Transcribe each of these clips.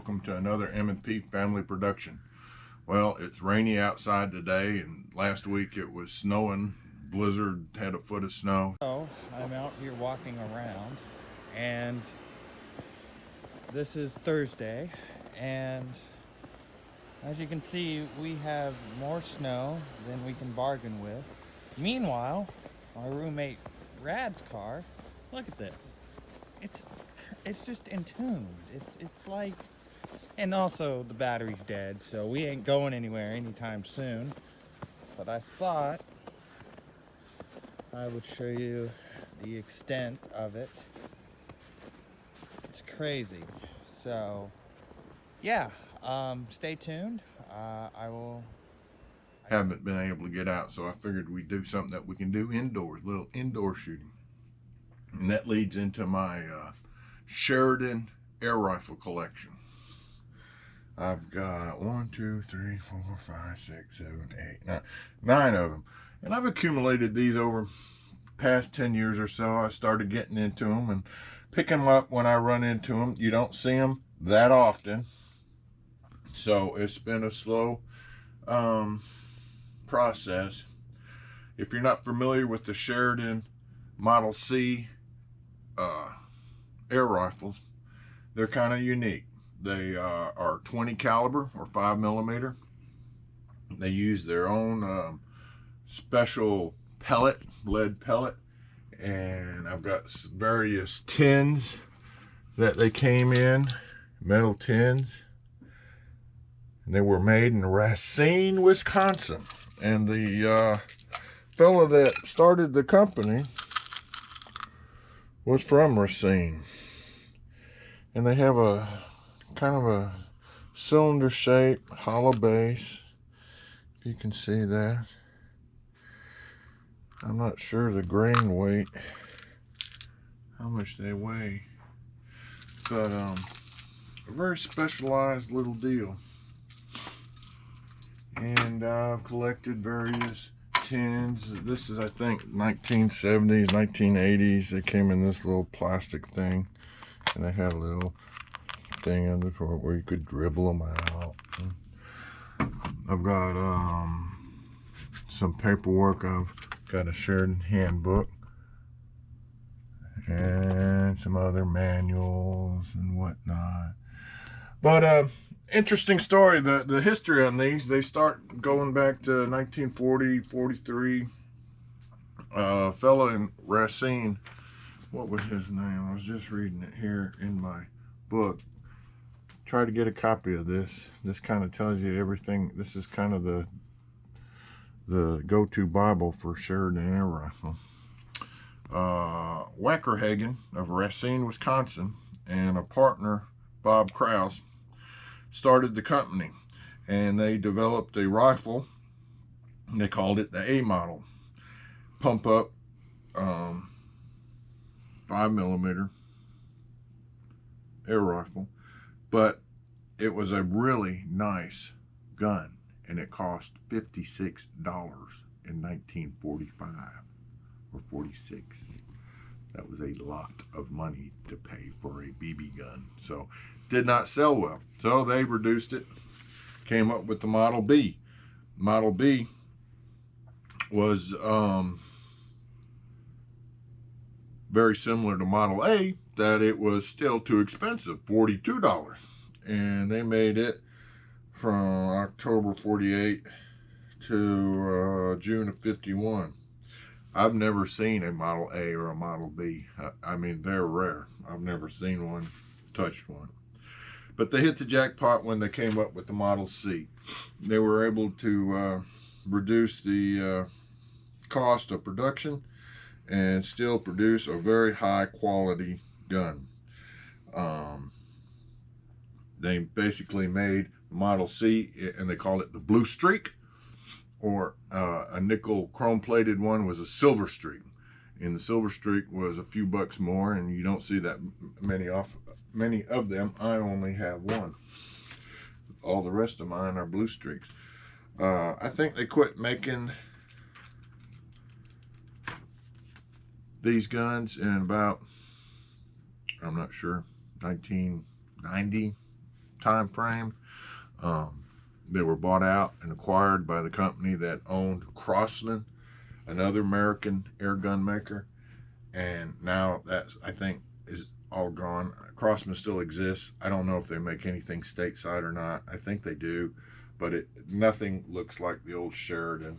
welcome to another M&P family production. Well, it's rainy outside today, and last week it was snowing. Blizzard had a foot of snow. So I'm out here walking around, and this is Thursday, and as you can see, we have more snow than we can bargain with. Meanwhile, my roommate Rad's car, look at this. It's just entombed. It's like, and also the battery's dead, so we ain't going anywhere anytime soon. But I thought I would show you the extent of it. It's crazy. So yeah, stay tuned. I Haven't been able to get out, so I figured we'd do something that we can do indoors, little indoor shooting. And that leads into my Sheridan air rifle collection. I've got 1, 2, 3, 4, 5, 6, 7, 8, 9 of them. And I've accumulated these over the past 10 years or so. I started getting into them and picking them up when I run into them. You don't see them that often. So it's been a slow process. If you're not familiar with the Sheridan Model C air rifles, they're kind of unique. They are 20 caliber or 5mm. They use their own special pellet, lead pellet, and I've got various tins that they came in, metal tins, and they were made in Racine, Wisconsin. And the fellow that started the company was from Racine. And they have a kind of a cylinder shape, hollow base, if you can see that. I'm not sure the grain weight, how much they weigh, but a very specialized little deal. And I've collected various tins. This is, I think, 1970s, 1980s. They came in this little plastic thing, and they had a little thing in the front where you could dribble them out. I've got some paperwork. I've got a Sheridan handbook and some other manuals and whatnot. But interesting story. The history on these, they start going back to 1940, 43. Fella in Racine, what was his name? I was just reading it here in my book. Try to get a copy of this. This kind of tells you everything. This is kind of the go-to Bible for Sheridan air rifle. Wackerhagen of Racine, Wisconsin, and a partner, Bob Krause, started the company, and they developed a rifle. And they called it the A model, pump up 5mm air rifle, but it was a really nice gun, and it cost $56 in 1945 or 46. That was a lot of money to pay for a BB gun. So did not sell well. So they reduced it, came up with the Model B. Model B was very similar to Model A, that it was still too expensive, $42. And they made it from October 48 to June of 51. I've never seen a Model A or a Model B. I mean, they're rare. I've never seen one, touched one. But they hit the jackpot when they came up with the Model C. They were able to reduce the cost of production and still produce a very high quality gun. They basically made the Model C, and they called it the Blue Streak, or a nickel chrome plated one was a Silver Streak. And the Silver Streak was a few bucks more, and you don't see that many of them. I only have one. All the rest of mine are Blue Streaks. I think they quit making these guns in about, I'm not sure, 1990 time frame. They were bought out and acquired by the company that owned Crosman, another American airgun maker, and now that's, I think, is all gone. Crosman still exists. I don't know if they make anything stateside or not. I think they do, but nothing looks like the old Sheridan,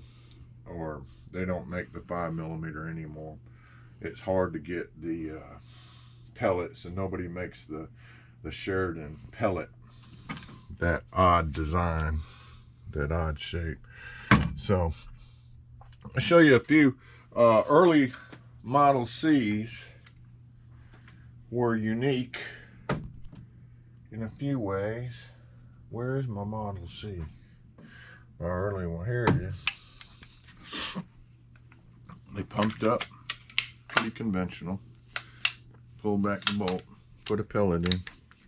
or they don't make the 5mm anymore. It's hard to get the pellets, and nobody makes the Sheridan pellet. That odd design, that odd shape. So I'll show you a few early Model Cs were unique in a few ways. Where is my Model C? Our early one, here it is. They pumped up, pretty conventional. Pull back the bolt, put a pellet in,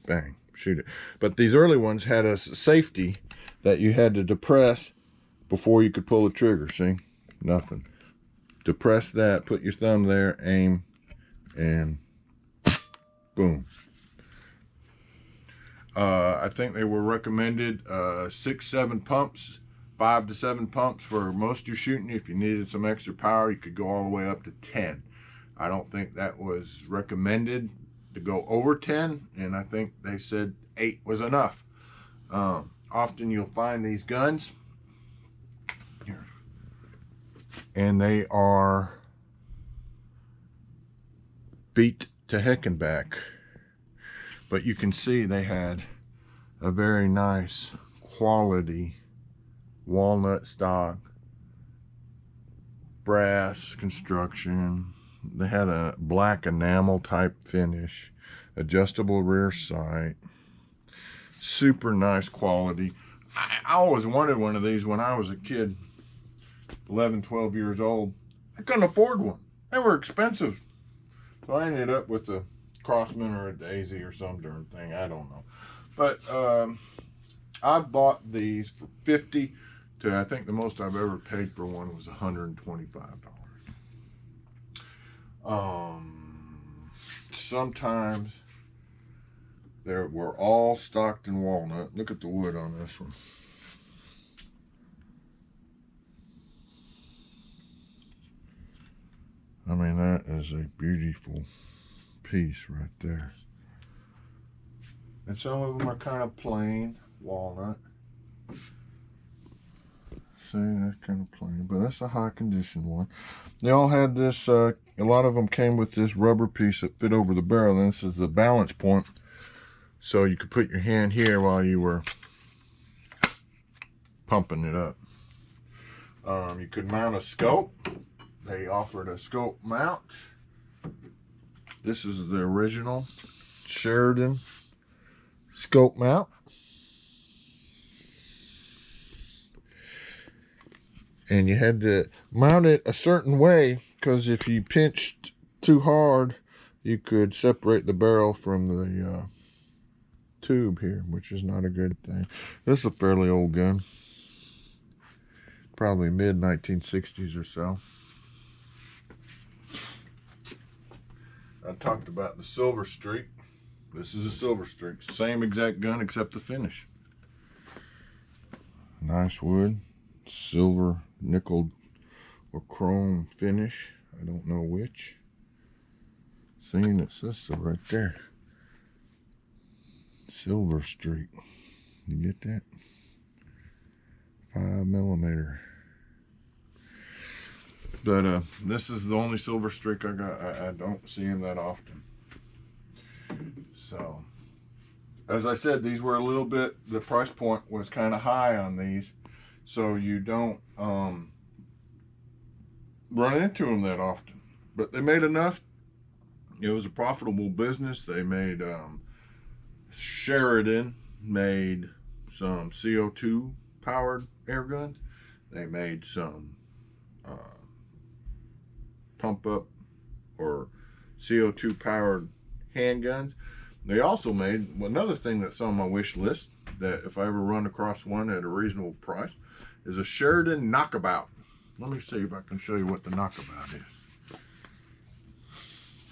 bang, shoot it. But these early ones had a safety that you had to depress before you could pull the trigger, see? Nothing. Depress that, put your thumb there, aim, and boom. I think they were recommended 6-7 pumps, 5 to 7 pumps for most of your shooting. If you needed some extra power, you could go all the way up to 10. I don't think that was recommended to go over 10, and I think they said 8 was enough. Often you'll find these guns here, and they are beat to heck and back. But you can see they had a very nice quality walnut stock, brass construction. They had a black enamel type finish, adjustable rear sight, super nice quality. I always wanted one of these when I was a kid, 11, 12 years old. I couldn't afford one. They were expensive. So I ended up with a Crosman or a Daisy or some darn thing. I don't know. But I bought these for $50 to, I think the most I've ever paid for one was $125. Sometimes they were all stocked in walnut. Look at the wood on this one. I mean, that is a beautiful piece right there. And some of them are kind of plain walnut. See, that's kind of plain, but that's a high condition one. They all had this, a lot of them came with this rubber piece that fit over the barrel, and this is the balance point. So you could put your hand here while you were pumping it up. You could mount a scope. They offered a scope mount. This is the original Sheridan scope mount. And you had to mount it a certain way, because if you pinched too hard, you could separate the barrel from the tube here, which is not a good thing. This is a fairly old gun, probably mid 1960s or so. I talked about the Silver Streak. This is a Silver Streak, same exact gun except the finish. Nice wood, silver, nickel, or chrome finish. I don't know which. Seeing it says so right there. Silver Streak. You get that? 5mm. But this is the only Silver Streak I got. I don't see them that often. So, as I said, these were a little bit, the price point was kind of high on these. So you don't run into them that often. But they made enough. It was a profitable business. They made, Sheridan made some CO2 powered air guns. They made some pump up or CO2 powered handguns. They also made another thing that's on my wish list, that if I ever run across one at a reasonable price, is a Sheridan Knockabout. Let me see if I can show you what the Knockabout is.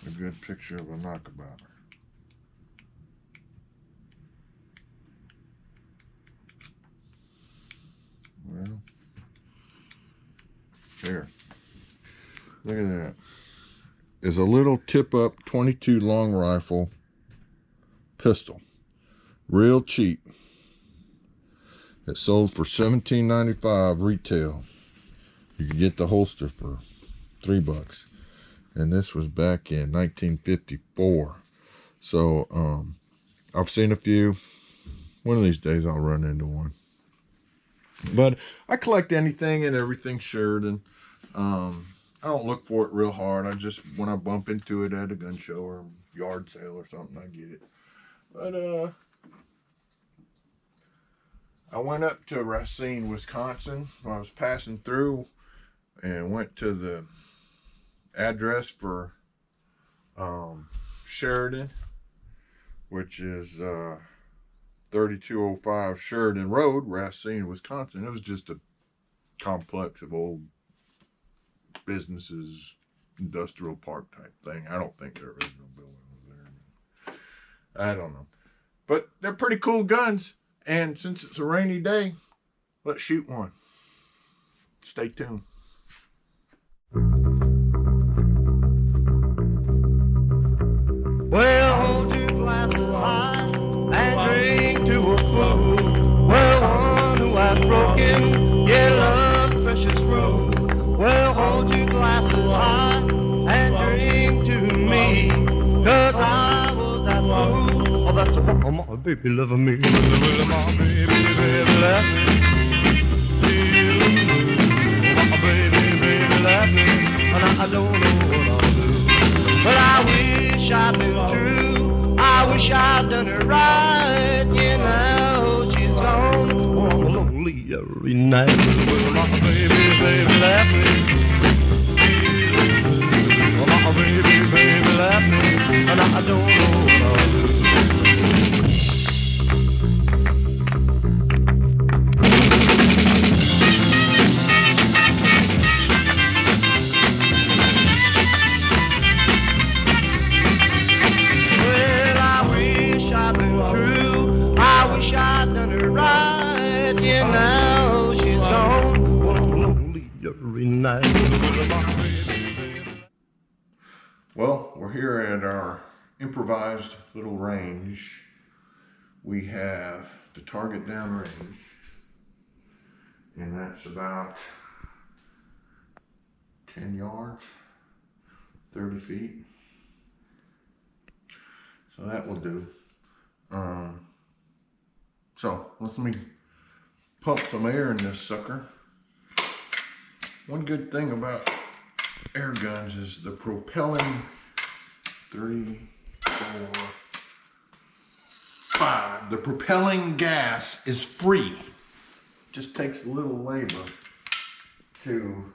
A good picture of a Knockabout. Well, here. Look at that. It's a little tip-up 22 long rifle pistol. Real cheap. It sold for $17.95 retail. You could get the holster for $3. And this was back in 1954. So, I've seen a few. One of these days I'll run into one. But I collect anything and everything Sheridan. I don't look for it real hard. I just, when I bump into it at a gun show or yard sale or something, I get it. But, I went up to Racine, Wisconsin. I was passing through and went to the address for Sheridan, which is 3205 Sheridan Road, Racine, Wisconsin. It was just a complex of old businesses, industrial park type thing. I don't think the original building was there. I don't know. But they're pretty cool guns. And since it's a rainy day, let's shoot one. Stay tuned. Well, hold your glasses high and drink to a fool. Well, one who has broken your love's precious rule. Well, hold your glasses high and drink to me, 'cause I was that fool. Oh, that's a my baby loving me. Well, my baby, baby, love me. My baby, baby, love me. And I don't know what I'll do. But I wish I'd been true. I wish I'd done her right. You know she's gone. Oh, I'm lonely every night. Well, my baby, baby, left me. Well, my baby, baby, left me. And I don't know what I'll do. Well, we're here at our improvised little range. We have the target down range, and that's about 10 yards, 30 feet. So that will do. So let me pump some air in this sucker. One good thing about air guns is the propelling 3, 4, 5. The propelling gas is free. Just takes a little labor to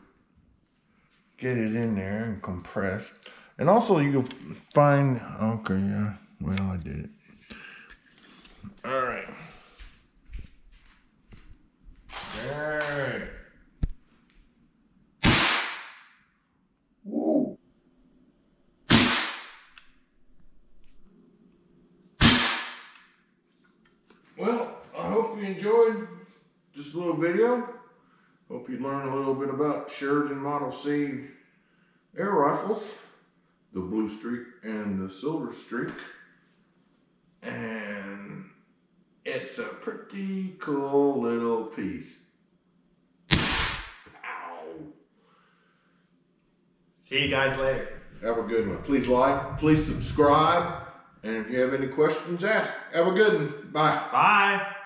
get it in there and compress. And also you'll find, okay, yeah, well, I did it. All right. All right. Woo. Well, I hope you enjoyed this little video. Hope you learned a little bit about Sheridan Model C air rifles, the blue streak and the silver streak. And it's a pretty cool little piece. Ow. See you guys later. Have a good one. Please like, please subscribe, and if you have any questions, ask. Have a good one. Bye. Bye.